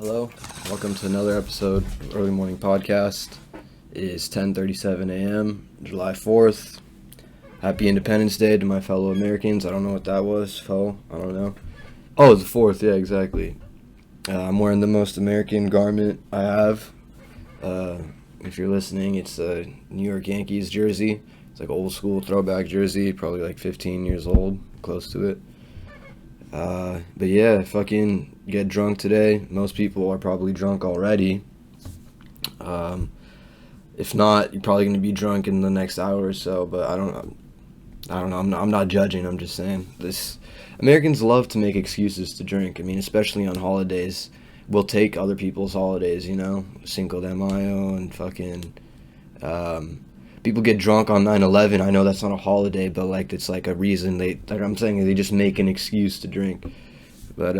Hello, welcome to another episode of Early Morning Podcast. It is 10:37 a.m., July 4th. Happy Independence Day to my fellow Americans. I don't know what that was, I don't know. Oh, it's the 4th, yeah, exactly. I'm wearing the most American garment I have. If you're listening, it's a New York Yankees jersey. It's like old school throwback jersey, probably like 15 years old, close to it. But yeah, fucking get drunk today. Most people are probably drunk already. If not, you're probably going to be drunk in the next hour or so, but I don't know. I'm not judging. I'm just saying Americans love to make excuses to drink. I mean, especially on holidays. We'll take other people's holidays, you know, Cinco de Mayo and fucking, people get drunk on 9/11. I know that's not a holiday, but like it's like a reason I'm saying they just make an excuse to drink. But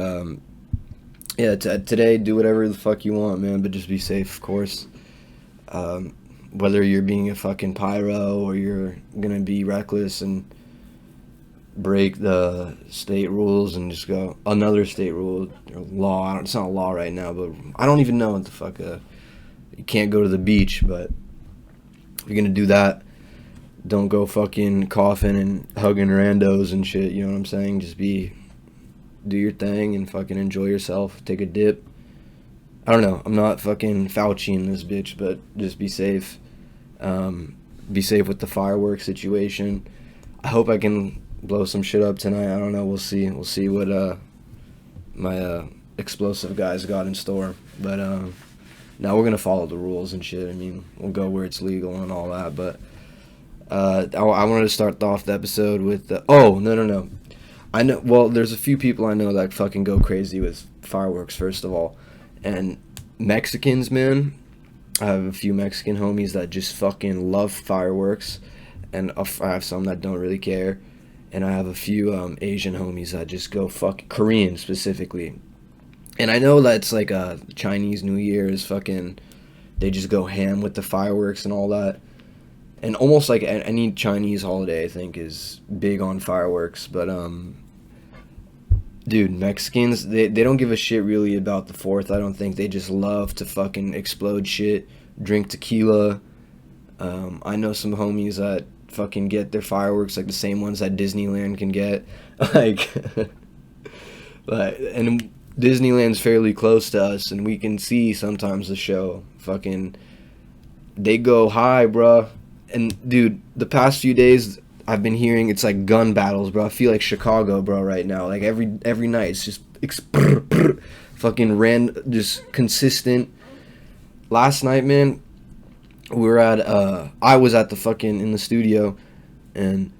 yeah, today do whatever the fuck you want, man, but just be safe, of course. Whether you're being a fucking pyro or you're gonna be reckless and break the state rules and just go another state rule or law. It's not a law right now, but I don't even know what the fuck. You can't go to the beach, but if you're gonna do that, don't go fucking coughing and hugging randos and shit, you know what I'm saying? Just do your thing and fucking enjoy yourself. Take a dip. I don't know. I'm not fucking Fauci-ing this bitch, but just be safe. Be safe with the fireworks situation. I hope I can blow some shit up tonight. I don't know. We'll see. We'll see what my explosive guys got in store. But now we're gonna follow the rules and shit. I mean, we'll go where it's legal and all that. But I wanted to start off the episode with no. I know. Well, there's a few people I know that fucking go crazy with fireworks. First of all, and Mexicans, man. I have a few Mexican homies that just fucking love fireworks, and I have some that don't really care, and I have a few Asian homies that just go fuck Korean specifically. And I know that's like Chinese New Year is fucking, they just go ham with the fireworks and all that. And almost like any Chinese holiday, I think, is big on fireworks. But, dude, Mexicans, they don't give a shit really about the 4th, I don't think. They just love to fucking explode shit, drink tequila. I know some homies that fucking get their fireworks like the same ones that Disneyland can get. And Disneyland's fairly close to us, and we can see sometimes the show. Fucking, they go high, bruh. And, dude, the past few days, I've been hearing it's like gun battles, bro. I feel like Chicago, bro, right now. Like, every night, it's just fucking just consistent. Last night, man, we were I was at the fucking, in the studio, and,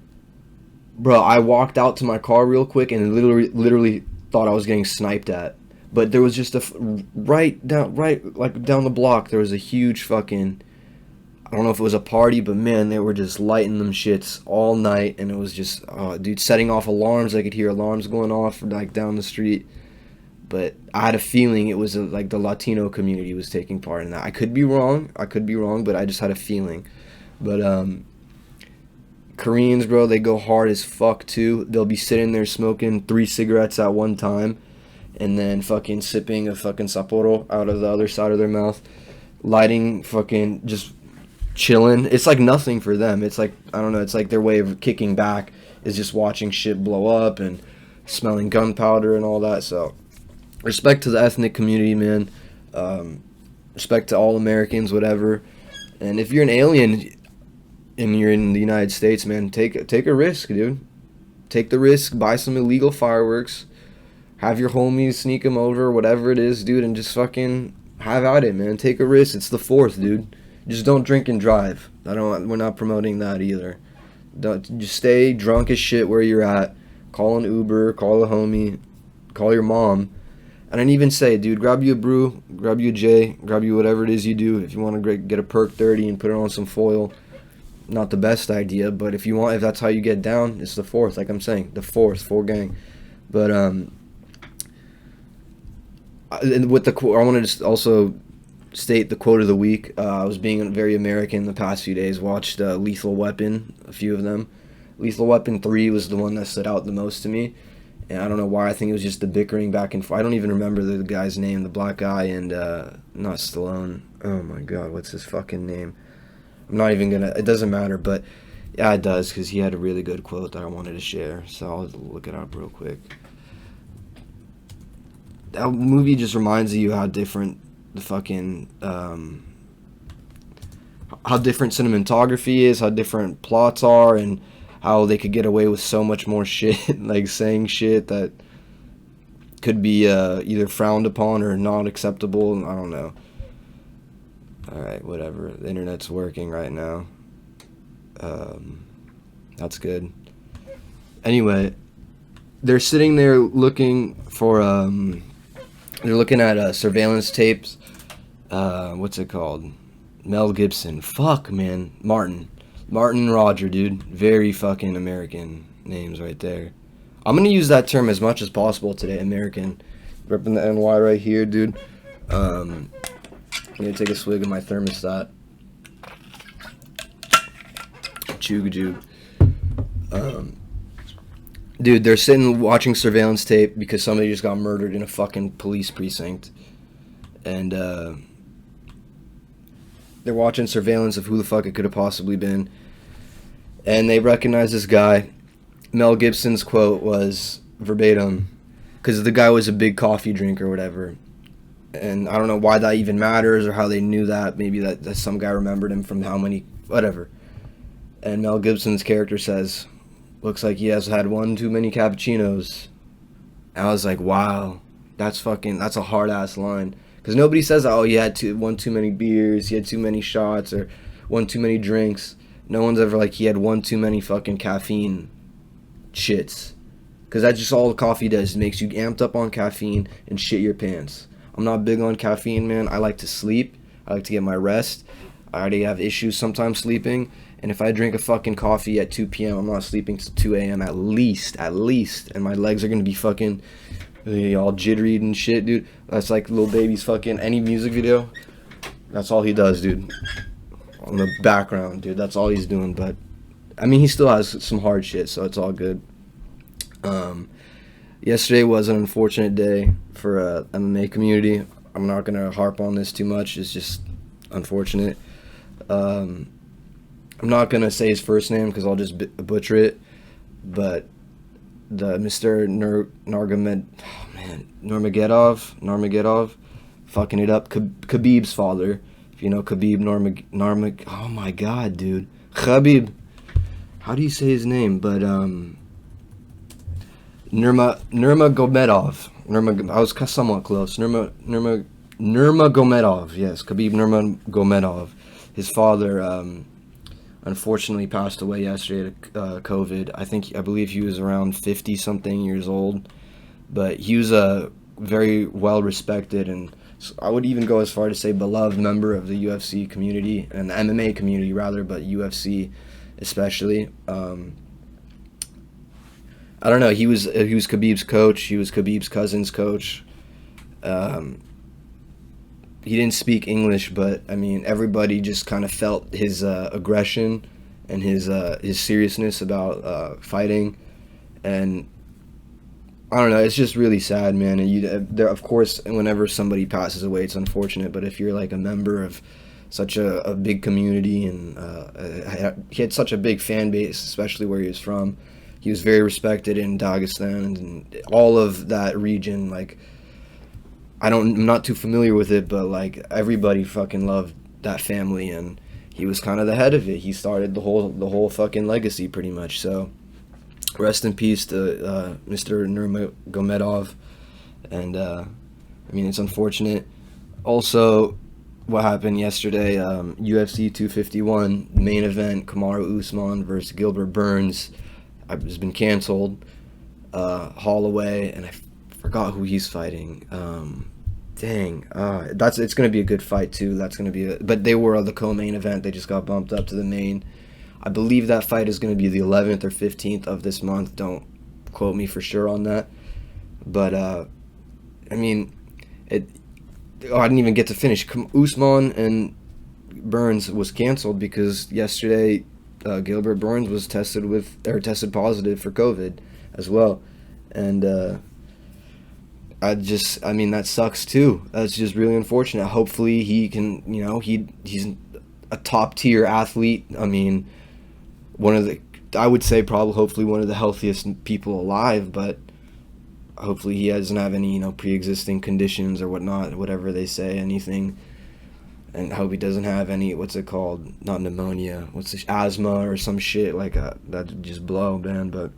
bro, I walked out to my car real quick and literally thought I was getting sniped at. But there was just right down the block, there was a huge fucking, I don't know if it was a party, but man, they were just lighting them shits all night, and it was just, dude, setting off alarms. I could hear alarms going off like down the street. But I had a feeling it was like the Latino community was taking part in that. I could be wrong, but I just had a feeling. But Koreans, bro, they go hard as fuck too. They'll be sitting there smoking 3 cigarettes at one time, and then fucking sipping a fucking Sapporo out of the other side of their mouth, lighting, fucking just chilling. It's like nothing for them. It's like, I don't know, it's like their way of kicking back is just watching shit blow up and smelling gunpowder and all that. So respect to the ethnic community, man. Respect to all Americans, whatever. And if you're an alien and you're in the United States, man, take a risk, dude. Take the risk, buy some illegal fireworks, have your homies sneak them over, whatever it is, dude, and just fucking have at it, man. Take a risk. It's the 4th, dude. Just don't drink and drive. We're not promoting that either. Just stay drunk as shit where you're at. Call an Uber, call a homie, call your mom. And I'd even say, dude, grab you a brew, grab you a J, grab you whatever it is you do. If you want to get a perk 30 and put it on some foil, not the best idea, but if that's how you get down, it's the 4th, like I'm saying, the 4th, full gang. But and with I want to also state the quote of the week. I was being very American the past few days. Watched Lethal Weapon, a few of them. Lethal Weapon 3 was the one that stood out the most to me. And I don't know why. I think it was just the bickering back and forth. I don't even remember the guy's name, the black guy, and not Stallone. Oh my god, what's his fucking name? I'm not even gonna. It doesn't matter, but yeah, it does, because he had a really good quote that I wanted to share. So I'll look it up real quick. That movie just reminds you how different the fucking how different cinematography is, how different plots are, and how they could get away with so much more shit, like saying shit that could be either frowned upon or not acceptable. I don't know. Alright, whatever. The internet's working right now. That's good. Anyway, they're sitting there looking for, they're looking at surveillance tapes. What's it called? Mel Gibson. Fuck, man. Martin and Roger, dude. Very fucking American names right there. I'm gonna use that term as much as possible today, American. Repping the NY right here, dude. I'm gonna take a swig of my thermostat. Chugajug. Dude, they're sitting watching surveillance tape because somebody just got murdered in a fucking police precinct. And, they're watching surveillance of who the fuck it could have possibly been. And they recognize this guy. Mel Gibson's quote was verbatim, because the guy was a big coffee drinker or whatever. And I don't know why that even matters or how they knew that. Maybe that some guy remembered him from how many, whatever. And Mel Gibson's character says, looks like he has had one too many cappuccinos. And I was like, wow, that's a hard ass line. Because nobody says, oh, he had one too many beers, he had too many shots, or one too many drinks. No one's ever like, he had one too many fucking caffeine shits. Because that's just all the coffee does. It makes you amped up on caffeine and shit your pants. I'm not big on caffeine, man. I like to sleep. I like to get my rest. I already have issues sometimes sleeping. And if I drink a fucking coffee at 2 p.m., I'm not sleeping till 2 a.m. at least. And my legs are going to be fucking all jittery and shit, dude. That's like Lil Baby's fucking any music video. That's all he does, dude. On the background, dude. That's all he's doing. But I mean, he still has some hard shit, so it's all good. Yesterday was an unfortunate day for MMA community. I'm not gonna harp on this too much. It's just unfortunate. I'm not gonna say his first name because I'll just butcher it. But the Mr. Nurmagomedov, fucking it up. Khabib's father, if you know Khabib oh my god, dude, Khabib. How do you say his name? But Nurmagomedov. I was somewhat close. Nurmagomedov. Yes, Khabib Nurmagomedov. His father unfortunately passed away yesterday to COVID. I believe he was around 50-something years old, but he was a very well respected, and I would even go as far to say beloved member of the UFC community and the MMA community rather, but UFC especially. I don't know. He was Khabib's coach. He was Khabib's cousin's coach. He didn't speak English, but I mean, everybody just kind of felt his aggression and his seriousness about fighting, and I don't know. It's just really sad, man. And there, of course, whenever somebody passes away, it's unfortunate. But if you're like a member of such a big community, and he had such a big fan base, especially where he was from. He was very respected in Dagestan and all of that region. Like, I'm not too familiar with it, but like everybody fucking loved that family, and he was kind of the head of it. He started the whole fucking legacy pretty much. So rest in peace to Mr. Nurmagomedov. And I mean, it's unfortunate. Also, what happened yesterday, UFC 251 main event, Kamaru Usman versus Gilbert Burns, has been canceled. Holloway, and I forgot who he's fighting. It's gonna be a good fight too. But they were the co-main event. They just got bumped up to the main. I believe that fight is gonna be the 11th or 15th of this month. Don't quote me for sure on that. But I mean, I didn't even get to finish. Usman and Burns was canceled because yesterday Gilbert Burns was tested positive for COVID as well, And I mean, that sucks too. That's just really unfortunate. Hopefully he can, he's a top tier athlete. I mean, I would say probably hopefully one of the healthiest people alive, but hopefully he doesn't have any, pre-existing conditions or whatnot, whatever they say, anything. And I hope he doesn't have any, what's it called? Not pneumonia. What's this? Asthma or some shit like that'd just blow, man. But,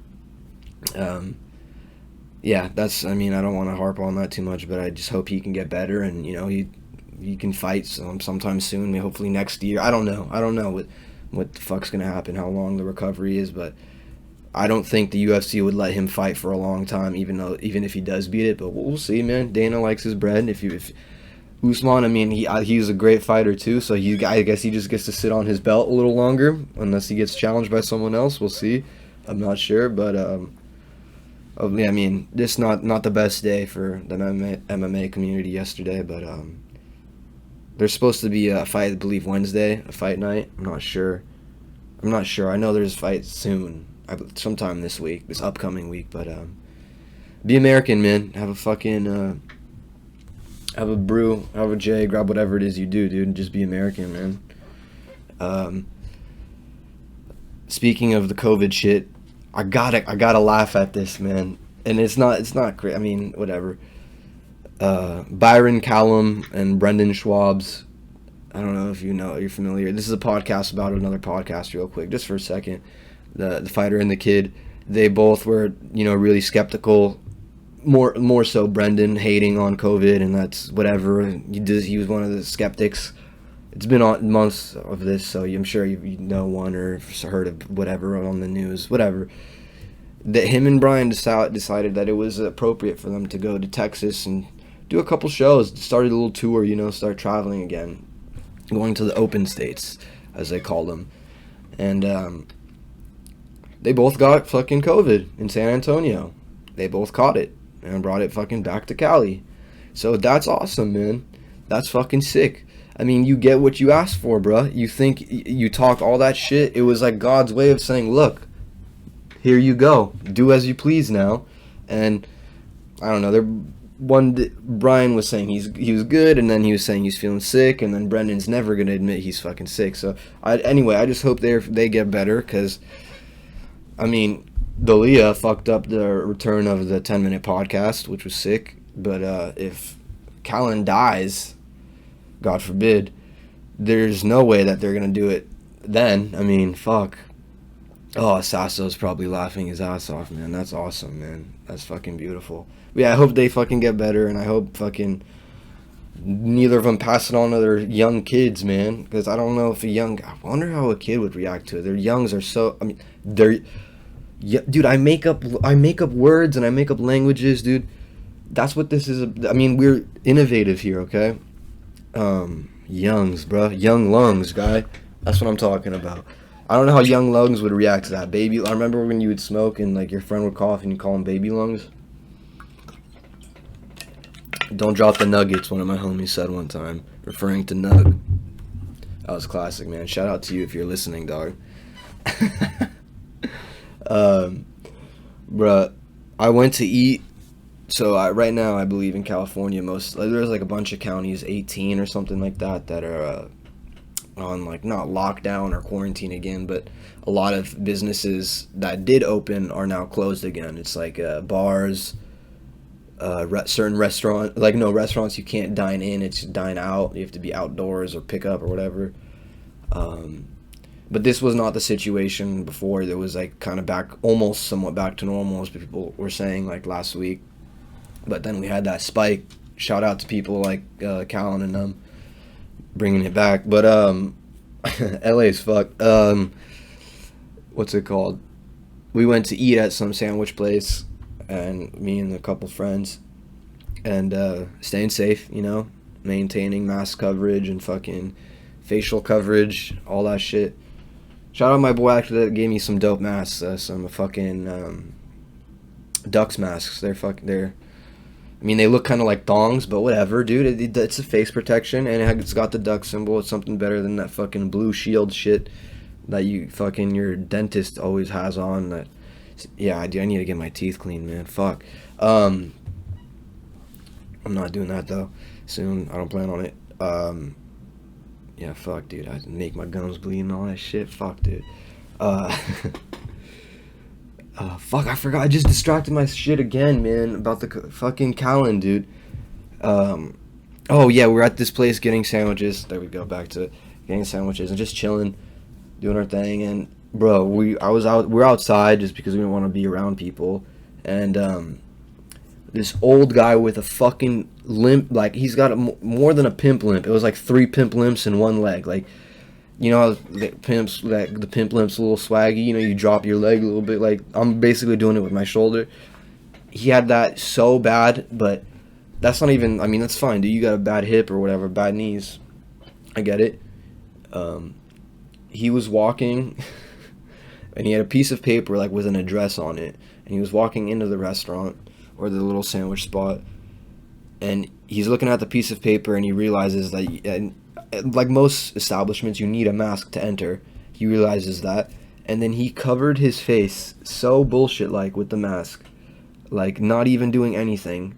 yeah, I don't want to harp on that too much, but I just hope he can get better and, he can fight sometime soon, maybe hopefully next year. I don't know what the fuck's going to happen, how long the recovery is, but I don't think the UFC would let him fight for a long time, even if he does beat it. But we'll see, man. Dana likes his bread. If Usman, I mean, he's a great fighter too, so I guess he just gets to sit on his belt a little longer, unless he gets challenged by someone else. We'll see. I'm not sure, but I mean, this not the best day for the MMA community yesterday, but there's supposed to be a fight, I believe Wednesday, a fight night. I'm not sure. I know there's a fight soon, sometime this week, this upcoming week, but be American, man. Have a fucking have a brew, have a J, grab whatever it is you do, dude, and just be American, man. Speaking of the COVID shit, I gotta laugh at this, man. And it's not great. I mean, whatever. Byron, Callum, and Brendan Schwab's. I don't know if you're familiar. This is a podcast about another podcast, real quick, just for a second. The fighter and the kid, they both were, really skeptical. More so Brendan hating on COVID, and that's whatever. He was one of the skeptics. It's been on months of this, so I'm sure you know one or heard of whatever on the news, whatever. That him and Brian decided that it was appropriate for them to go to Texas and do a couple shows, start a little tour, start traveling again, going to the open states, as they call them. And they both got fucking COVID in San Antonio. They both caught it and brought it fucking back to Cali. So that's awesome, man. That's fucking sick. I mean, you get what you asked for, bruh. You think you talk all that shit. It was like God's way of saying, look, here you go. Do as you please now. And I don't know. Brian was saying he was good, and then he was saying he's feeling sick, and then Brendan's never gonna admit he's fucking sick. So anyway, I just hope they get better, because I mean, Dalia fucked up the return of the 10-minute podcast, which was sick. But if Callum dies, God forbid, there's no way that they're gonna do it then. I mean, fuck. Oh, Sasso's probably laughing his ass off, man. That's awesome, man. That's fucking beautiful. But yeah, I hope they fucking get better, and I hope fucking neither of them pass it on to their young kids, man. Because I don't know if I wonder how a kid would react to it. Their youngs are so, I mean, dude, I make up words and I make up languages, dude. That's what this is. I mean, we're innovative here, okay? Youngs, bro. Young lungs, guy. That's what I'm talking about. I don't know how young lungs would react to that. I remember when you would smoke and like your friend would cough and you call him baby lungs. Don't drop the nuggets, one of my homies said one time, referring to Nug. That was classic, man. Shout out to you if you're listening, dog. Bruh, I went to eat. So right now, I believe in California, there's like a bunch of counties, 18 or something like that are on like not lockdown or quarantine again, but a lot of businesses that did open are now closed again. It's like bars, certain restaurants, like no restaurants you can't dine in, it's dine out. You have to be outdoors or pick up or whatever. But this was not the situation before. There was like kind of somewhat back to normal, as people were saying like last week. But then we had that spike. Shout out to people like Callum and them bringing it back. But LA's fucked. What's it called? We went to eat at some sandwich place, and me and a couple friends, and staying safe, maintaining mask coverage and fucking facial coverage, all that shit. Shout out my boy actually that gave me some dope masks, some fucking Ducks masks. I mean, they look kind of like thongs, but whatever, dude. It's a face protection, and it's got the duck symbol. It's something better than that fucking blue shield shit that your dentist always has on. That Yeah, I do. I need to get my teeth cleaned, man. Fuck. I'm not doing that though. Soon. I don't plan on it. Yeah, fuck, dude. I make my gums bleed and all that shit. Fuck, dude. Uh, fuck, I forgot. I just distracted my shit again, man, about the fucking Callum, dude. Oh yeah, we're at this place getting sandwiches. There we go, back to it. Getting sandwiches and just chilling, doing our thing. And bro, we're outside just because we didn't want to be around people. And this old guy with a fucking limp, like he's got more than a pimp limp. It was like 3 pimp limps in one leg. Like, you know how the pimp limp's a little swaggy. You know, you drop your leg a little bit. Like, I'm basically doing it with my shoulder. He had that so bad, but that's not even. I mean, that's fine, dude. You got a bad hip or whatever, bad knees. I get it. He was walking, and he had a piece of paper like with an address on it, and he was walking into the restaurant or the little sandwich spot, and he's looking at the piece of paper, and he realizes that, and like most establishments, you need a mask to enter. He realizes that, and then he covered his face so bullshit like with the mask, like not even doing anything.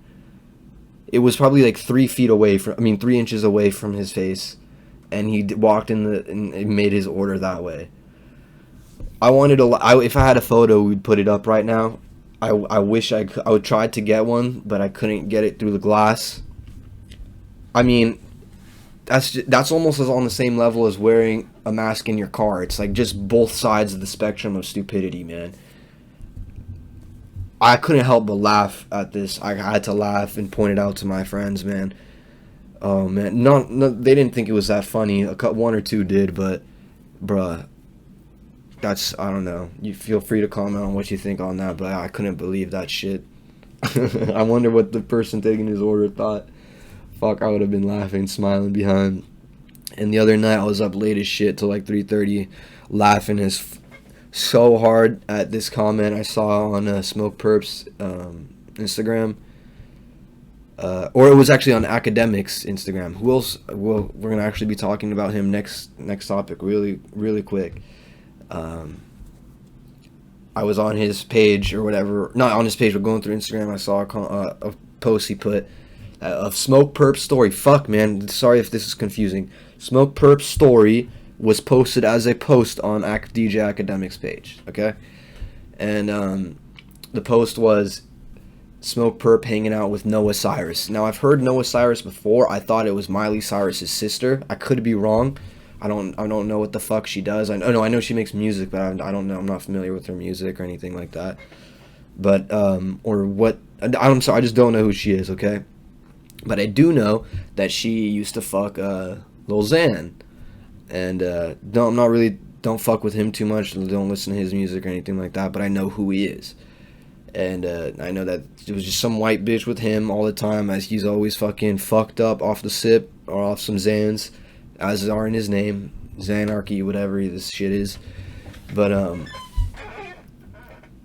It was probably like 3 feet away from, 3 inches away from his face, and he walked in and made his order that way. I wanted to, if I had a photo, we'd put it up right now. I wish I would try to get one, but I couldn't get it through the glass. I mean, that's almost as on the same level as wearing a mask in your car. It's like just both sides of the spectrum of stupidity, man. I couldn't help but laugh at this. I had to laugh and point it out to my friends, man. Oh man, no, they didn't think it was that funny. One or two did, but bruh, that's, I don't know. You feel free to comment on what you think on that, but I couldn't believe that shit. I wonder what the person taking his order thought. Fuck, I would have been laughing, smiling behind. And the other night, I was up late as shit till like 3:30, laughing so hard at this comment I saw on Smokepurp's Instagram. Or it was actually on Academic's Instagram. Who else? Well, we're gonna actually be talking about him next topic really quick. I was on his page or whatever, not on his page, but going through Instagram. I saw a post he put of Smokepurp story. Fuck, man, sorry if this is confusing. Smokepurp story was posted as a post on DJ Academic's page. Okay, and the post was Smokepurp hanging out with Noah Cyrus. Now, I've heard Noah Cyrus before. I thought it was Miley Cyrus's sister. I could be wrong. I don't know what the fuck she does. I know she makes music, but I don't know. I'm not familiar with her music or anything like that. But or what? I'm sorry. I just don't know who she is. Okay, but I do know that she used to fuck Lil Xan, and don't fuck with him too much. Don't listen to his music or anything like that. But I know who he is. And I know that it was just some white bitch with him all the time, as he's always fucking fucked up off the sip or off some Xans, as are in his name, Xanarchy, whatever this shit is. But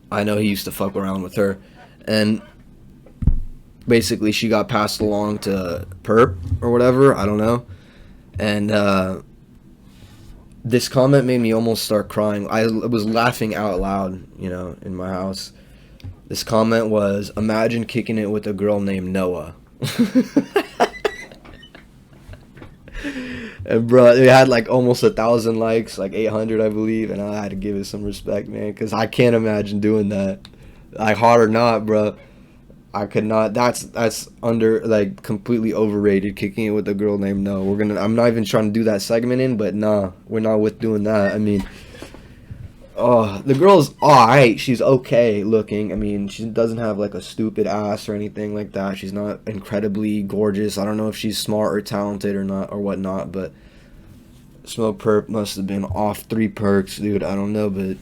I know he used to fuck around with her, and basically she got passed along to Perp or whatever, I don't know. And this comment made me almost start crying. I was laughing out loud, in my house. This comment was, imagine kicking it with a girl named Noah. And bro, it had like almost 1,000 likes, like 800 I believe, and I had to give it some respect, man, because I can't imagine doing that. Like, hot or not, bro, I could not. That's under, like, completely overrated, kicking it with a girl named Noah. I'm not even trying to do that segment in, but nah, we're not with doing that. I mean, oh, the girl's alright. She's okay looking. I mean, she doesn't have like a stupid ass or anything like that. She's not incredibly gorgeous. I don't know if she's smart or talented or not or whatnot, but Smokepurp must have been off 3 perks, dude. I don't know, but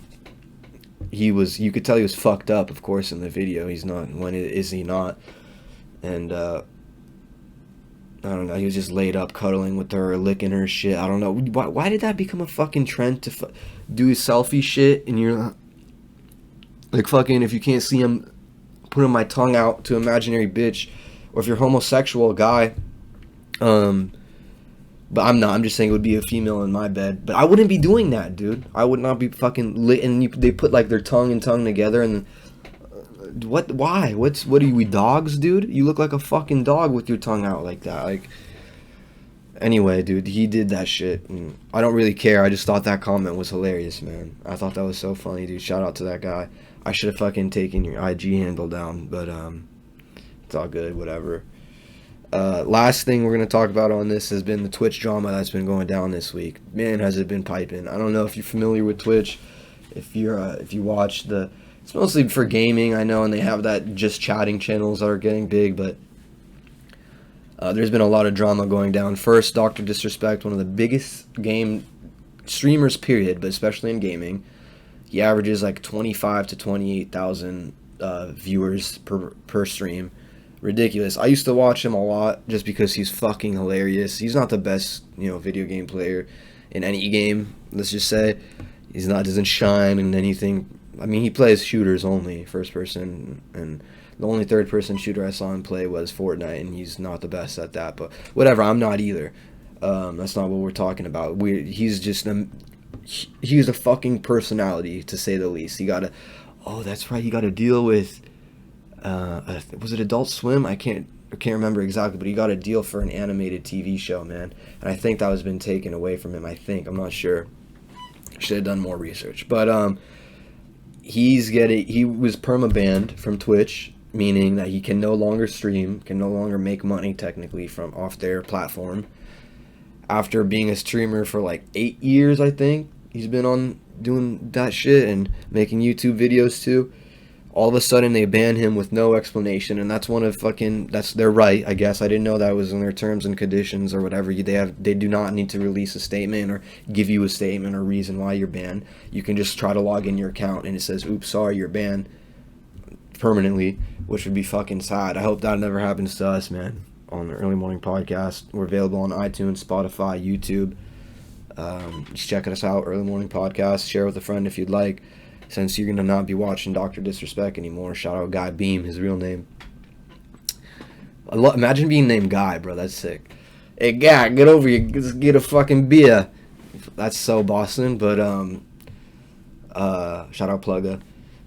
you could tell he was fucked up, of course, in the video. He's not. When is he not? And I don't know, he was just laid up cuddling with her, licking her shit. I don't know. Why did that become a fucking trend to do selfie shit? And you're like, fucking, if you can't see him, putting my tongue out to imaginary bitch. Or if you're homosexual, guy, But I'm not. I'm just saying it would be a female in my bed. But I wouldn't be doing that, dude. I would not be fucking lit. And they put like their tongue and tongue together. And what? Why? What are we, dogs, dude? You look like a fucking dog with your tongue out like that. Like, anyway, dude, he did that shit. And I don't really care. I just thought that comment was hilarious, man. I thought that was so funny, dude. Shout out to that guy. I should have fucking taken your IG handle down. But it's all good. Whatever. Last thing we're going to talk about on this has been the Twitch drama that's been going down this week. Man, has it been piping. I don't know if you're familiar with Twitch, if you watch it's mostly for gaming, I know, and they have that just chatting channels that are getting big, but there's been a lot of drama going down. First, DrDisrespect, one of the biggest game streamers, period, but especially in gaming. He averages like 25 to 28,000 viewers per stream. Ridiculous. I used to watch him a lot just because he's fucking hilarious. He's not the best, video game player in any game, let's just say. He's not, doesn't shine in anything. I mean, he plays shooters only, first person, and the only third person shooter I saw him play was Fortnite, and he's not the best at that, but whatever, I'm not either. That's not what we're talking about. He's just he's a fucking personality, to say the least. That's right, he got to deal with was it Adult Swim? I can't remember exactly, but he got a deal for an animated TV show, man. And I think that was been taken away from him. I'm not sure. Should have done more research. But he was permabanned from Twitch, meaning that he can no longer stream, can no longer make money technically from off their platform. After being a streamer for like 8 years, I think he's been on doing that shit and making YouTube videos too. All of a sudden they ban him with no explanation, and that's that's their right, I guess. I didn't know that was in their terms and conditions or whatever. They do not need to release a statement or give you a statement or reason why you're banned. You can just try to log in your account and it says, oops, sorry, you're banned permanently, which would be fucking sad. I hope that never happens to us, man. On the Early Morning Podcast, we're available on iTunes, Spotify, YouTube. Just check us out, Early Morning Podcast. Share with a friend if you'd like. Since you're going to not be watching DrDisrespect anymore. Shout out Guy Beam, his real name. Imagine being named Guy, bro. That's sick. Hey, Guy, get over here. Just get a fucking beer. That's so Boston, but shout out Plugga.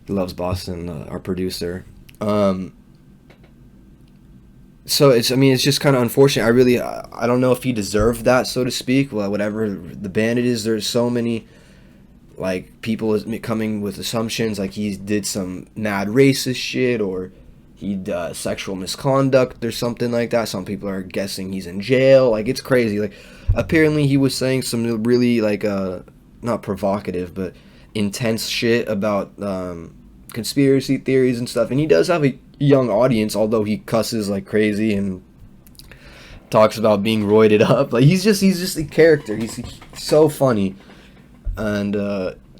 He loves Boston, our producer. So it's just kind of unfortunate. I don't know if he deserved that, so to speak. Well, whatever the Bandit is, there's so many people is coming with assumptions like he did some mad racist shit or he does sexual misconduct or something like that. Some people are guessing he's in jail. It's crazy. Apparently he was saying some really not provocative but intense shit about conspiracy theories and stuff, and he does have a young audience, although he cusses like crazy and talks about being roided up. He's just a character. He's so funny. And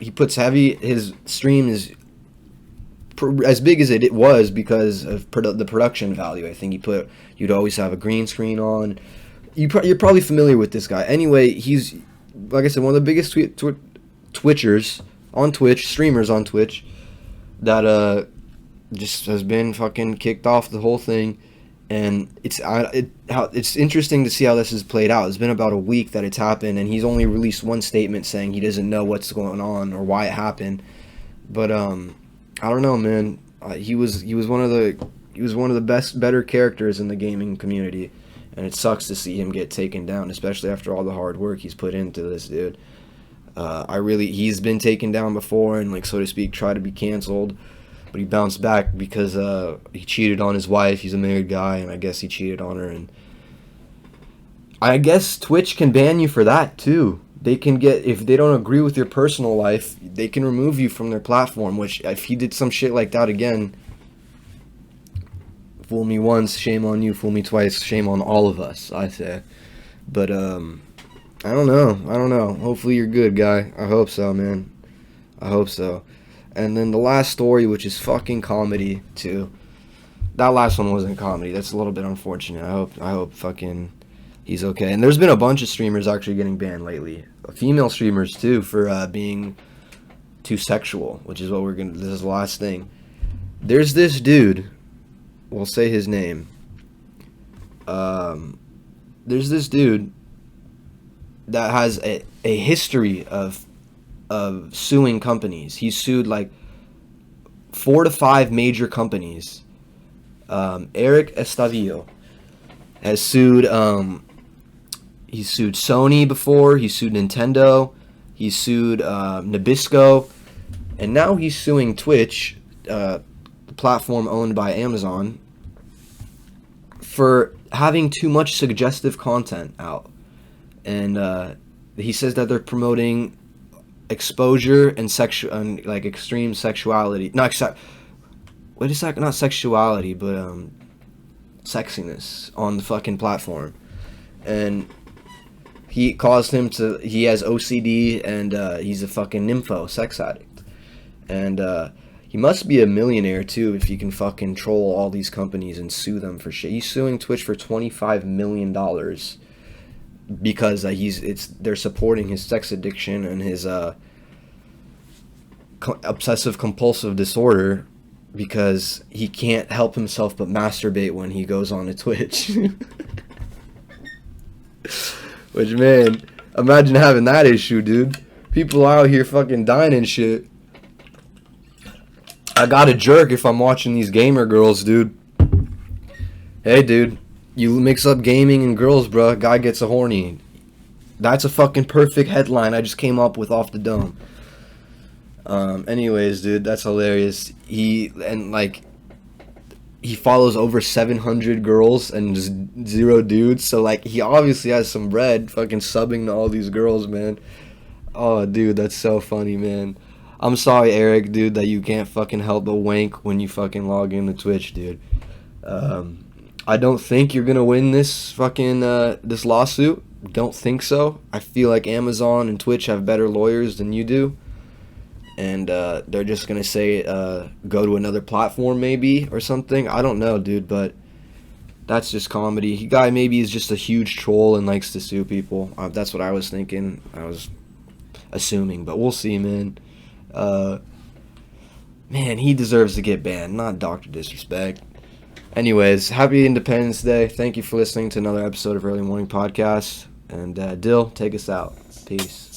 he puts heavy. His stream is as big as it was because of the production value. I think you'd always have a green screen on. You're probably familiar with this guy. Anyway, he's, like I said, one of the biggest Twitchers on Twitch, streamers on Twitch, that just has been fucking kicked off the whole thing. And it's interesting to see how this has played out. It's been about a week that it's happened, and he's only released one statement saying he doesn't know what's going on or why it happened. But I don't know, man. He was one of the better characters in the gaming community, and it sucks to see him get taken down, especially after all the hard work he's put into this dude. He's been taken down before and so to speak tried to be canceled. But he bounced back because he cheated on his wife. He's a married guy, and I guess he cheated on her. And I guess Twitch can ban you for that, too. They can if they don't agree with your personal life, they can remove you from their platform, which if he did some shit like that again, fool me once, shame on you. Fool me twice, shame on all of us, I say. But, I don't know. Hopefully you're good, guy. I hope so, man. I hope so. And then the last story, which is fucking comedy too. That last one wasn't comedy. That's a little bit unfortunate. I hope fucking he's okay. And there's been a bunch of streamers actually getting banned lately. Female streamers too for being too sexual, which is what this is the last thing. There's this dude, we'll say his name. There's this dude that has a history of suing companies. He's sued like 4 to 5 major companies. Eric Estavillo has sued. He's sued Sony before. He sued Nintendo. He sued Nabisco, and now he's suing Twitch, the platform owned by Amazon, for having too much suggestive content out. And he says that they're promoting exposure and like extreme sexuality. Not sexuality, but sexiness on the fucking platform. And he caused him to. He has OCD, and he's a fucking nympho, sex addict. And he must be a millionaire too if he can fucking troll all these companies and sue them for shit. He's suing Twitch for $25 million because they're supporting his sex addiction and his obsessive compulsive disorder, because he can't help himself but masturbate when he goes on to Twitch. Which, man, imagine having that issue, dude. People out here fucking dying and shit. I gotta jerk if I'm watching these gamer girls, dude. Hey, dude, you mix up gaming and girls, bruh. Guy gets a horny. That's a fucking perfect headline I just came up with off the dome. Anyways, dude, that's hilarious. He follows over 700 girls and just 0 dudes. So, like, he obviously has some bread fucking subbing to all these girls, man. Oh, dude, that's so funny, man. I'm sorry, Eric, dude, that you can't fucking help but wank when you fucking log into Twitch, dude. I don't think you're gonna win this fucking, this lawsuit. Don't think so. I feel like Amazon and Twitch have better lawyers than you do. And they're just gonna say go to another platform maybe or something. I don't know, dude, but that's just comedy. Guy maybe is just a huge troll and likes to sue people. That's what I was thinking. I was assuming, but we'll see, man. Man, he deserves to get banned, not DrDisrespect. Anyways, happy Independence Day. Thank you for listening to another episode of Early Morning Podcast. And Dill, take us out. Peace.